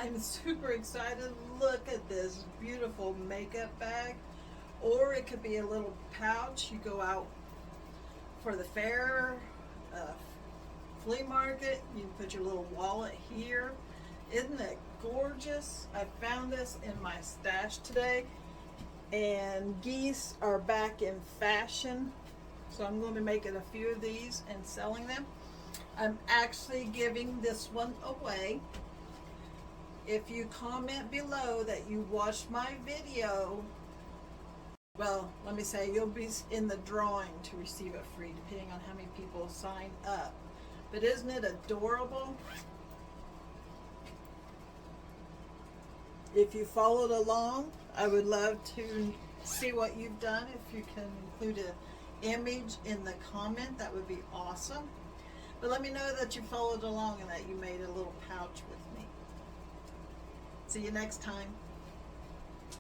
I'm super excited. Look at this beautiful makeup bag. Or it could be a little pouch. You go out for the fair, flea market, you can put your little wallet here. Isn't it gorgeous? I found this in my stash today, and geese are back in fashion, so I'm going to be making a few of these and selling them. I'm actually giving this one away. If you comment below that you watched my video, well, let me say, you'll be in the drawing to receive it free, depending on how many people sign up. But isn't it adorable? If you followed along, I would love to see what you've done. If you can include an image in the comment, that would be awesome. But let me know that you followed along and that you made a little pouch with me. See you next time.